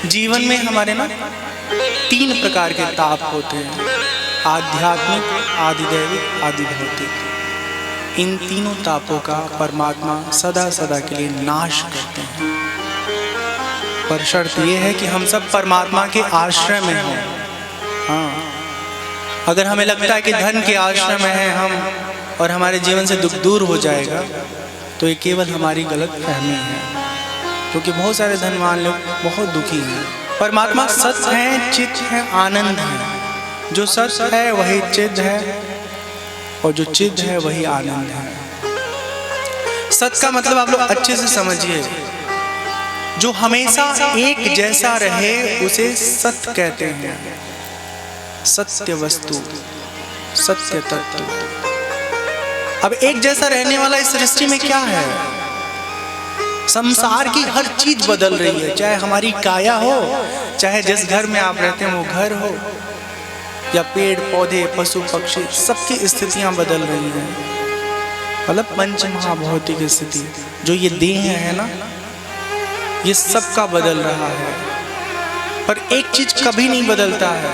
जीवन में हमारे ना 3 प्रकार के ताप होते हैं, आध्यात्मिक, आधिदैविक, आधिभौतिक। इन तीनों तापों का परमात्मा सदा सदा के लिए नाश करते हैं, पर शर्त यह है कि हम सब परमात्मा के आश्रय में हों। हाँ, अगर हमें लगता है कि धन के आश्रय में हैं हम और हमारे जीवन से दुख दूर हो जाएगा, तो ये केवल हमारी गलत फहमी है, क्योंकि बहुत सारे धनवान लोग बहुत दुखी हैं। परमात्मा सत्य है, चित्त है, आनंद है। जो सत्य है वही चित्त है और जो चित्त है वही आनंद है। सत्य का मतलब आप लोग अच्छे से समझिए, जो हमेशा एक जैसा रहे उसे सत्य कहते हैं। सत्य वस्तु, सत्य तत्व। अब एक जैसा रहने वाला इस सृष्टि में क्या है? संसार की हर चीज बदल रही है, चाहे हमारी काया हो, चाहे जिस घर में आप रहते हैं वो घर हो, या पेड़ पौधे, पशु पक्षी, सबकी स्थितियां बदल रही हैं। मतलब पंच महाभौतिक स्थिति, जो ये देह है ना, ये सबका बदल रहा है। पर एक चीज कभी नहीं बदलता है,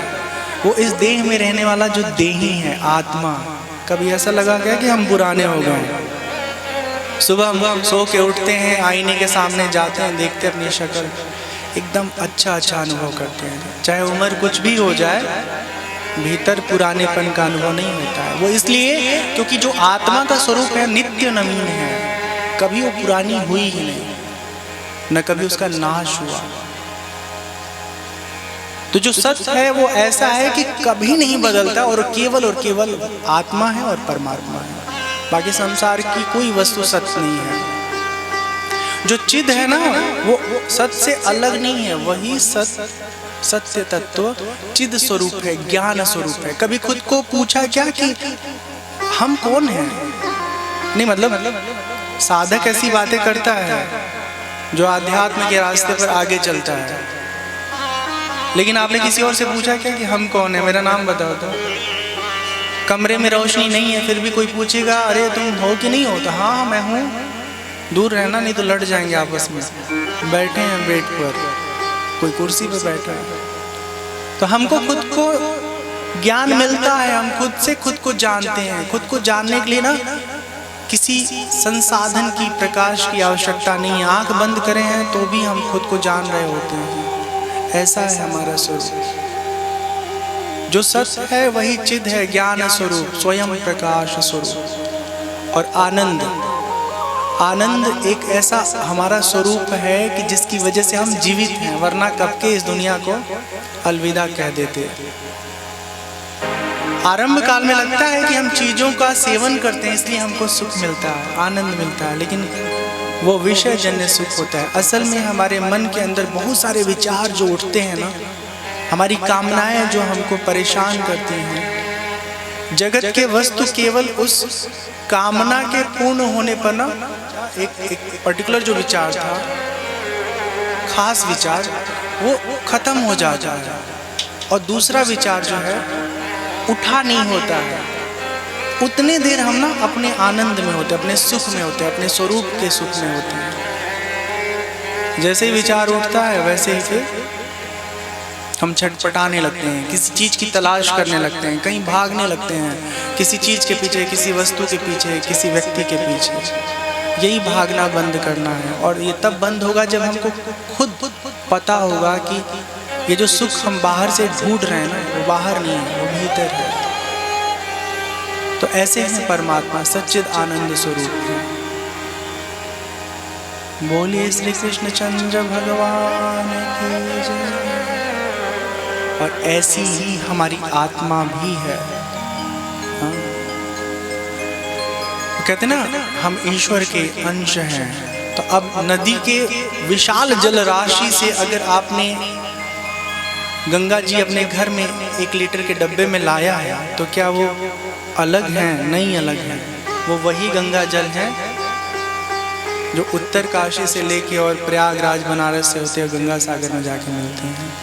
वो इस देह में रहने वाला जो देही है, आत्मा। कभी ऐसा लगा क्या कि हम पुराने हो गए? सुबह हम सो के उठते हैं, आईने के सामने जाते हैं, देखते अपनी शक्ल, एकदम अच्छा अनुभव करते हैं। चाहे उम्र कुछ भी हो जाए, भीतर पुरानेपन का अनुभव नहीं होता है। वो इसलिए क्योंकि जो आत्मा का स्वरूप है नित्य नवीन है, कभी वो पुरानी हुई ही नहीं, न कभी उसका नाश हुआ। तो जो सत्य है वो ऐसा है कि कभी नहीं बदलता और केवल आत्मा है और परमात्मा है। बाकी संसार की कोई वस्तु सत्य नहीं है। जो चिद है ना, वो सत्य से अलग नहीं है, वही सत्य तत्व चिद स्वरूप है, ज्ञान स्वरूप है। कभी खुद को पूछा क्या कि हम कौन हैं? नहीं, मतलब साधक ऐसी बातें करता है जो आध्यात्म के रास्ते पर आगे चलता है, लेकिन आपने किसी और से पूछा क्या कि हम कौन है, मेरा नाम बताओ तो? कमरे में रोशनी नहीं है, फिर भी कोई पूछेगा अरे तुम हो कि नहीं हो, तो हाँ मैं हूँ, दूर रहना नहीं तो लड़ जाएंगे आपस में। बैठे हैं बेड पर, कोई कुर्सी पर बैठा है। तो हमको खुद को ज्ञान मिलता है, हम खुद से खुद को जानते हैं। खुद को जानने के लिए ना किसी संसाधन की, प्रकाश की आवश्यकता नहीं है। आंख बंद करें हैं तो भी हम खुद को जान रहे होते हैं। ऐसा है हमारा स्वरूप। जो सत्य है वही चिद है, ज्ञान स्वरूप, स्वयं प्रकाश स्वरूप। और आनंद एक ऐसा हमारा स्वरूप है कि जिसकी वजह से हम जीवित हैं, वरना कब के इस दुनिया को अलविदा कह देते। आरंभ काल में लगता है कि हम चीजों का सेवन करते हैं इसलिए हमको सुख मिलता है, आनंद मिलता है, लेकिन वो विषय जन्य सुख होता है। असल में हमारे मन के अंदर बहुत सारे विचार जो उठते हैं ना, हमारी कामनाएं जो हमको परेशान करती हैं, जगत के वस्तु केवल उस कामना के पूर्ण होने पर ना एक पर्टिकुलर जो विचार था, खास विचार, वो खत्म हो जाता है और दूसरा विचार जो है उठा नहीं होता है। उतने देर हम ना अपने आनंद में होते, अपने सुख में होते, अपने स्वरूप के सुख में होते हैं। जैसे ही विचार उठता है वैसे ही फिर हम छटपटाने लगते हैं, किसी चीज की तलाश करने लगते हैं, कहीं भागने लगते हैं, किसी चीज के पीछे, किसी वस्तु के पीछे, किसी व्यक्ति के पीछे। यही भागना बंद करना है। और ये तब बंद होगा जब हमको खुद पता होगा कि ये जो सुख हम बाहर से ढूंढ रहे हैं ना, वो बाहर नहीं है, वो भीतर है। तो ऐसे हैं परमात्मा, सच्चिद आनंद स्वरूप है। बोलिए श्री कृष्ण चंद्र भगवान की जय। और ऐसी ही हमारी आत्मा भी है। हाँ? कहते ना हम ईश्वर के अंश हैं। तो अब नदी के विशाल जल राशि से अगर आपने गंगा जी अपने घर में 1 लीटर के डब्बे में लाया है, तो क्या वो अलग है? नहीं अलग है। वो वही गंगा जल है जो उत्तर काशी से लेके और प्रयागराज बनारस से होते हुए गंगा सागर में जाके मिलते हैं।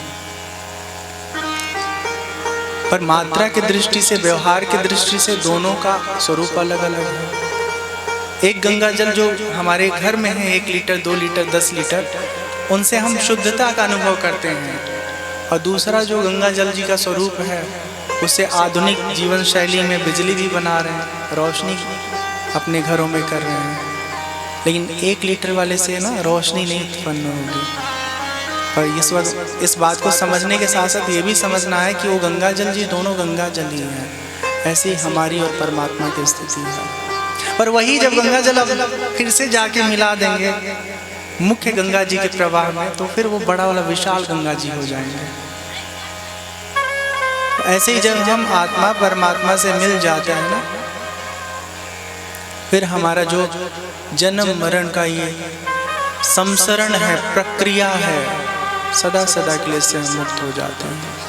पर मात्रा की दृष्टि से, व्यवहार की दृष्टि से दोनों का स्वरूप अलग अलग है। एक गंगा जल जो हमारे घर में है 1 लीटर, 2 लीटर, 10 लीटर, उनसे हम शुद्धता का अनुभव करते हैं। और दूसरा जो गंगा जल जी का स्वरूप है, उससे आधुनिक जीवन शैली में बिजली भी बना रहे हैं, रोशनी अपने घरों में कर रहे हैं। लेकिन 1 लीटर वाले से ना रोशनी नहीं उत्पन्न होगी। पर इस वक्त इस बात को समझने के साथ साथ ये भी समझना है कि वो गंगा जल जी दोनों गंगा जल ही हैं। ऐसी हमारी और परमात्मा की स्थिति है। पर वही जब गंगा जल फिर से जाके मिला देंगे मुख्य गंगा जी के प्रवाह में, तो फिर वो बड़ा वाला विशाल गंगा जी हो जाएंगे। ऐसे ही जब हम आत्मा परमात्मा से मिल जाते हैं ना, फिर हमारा जो जन्म मरण का ये संसरण है, प्रक्रिया है, सदा सदा के लिए से हम मुक्त हो जाते हैं।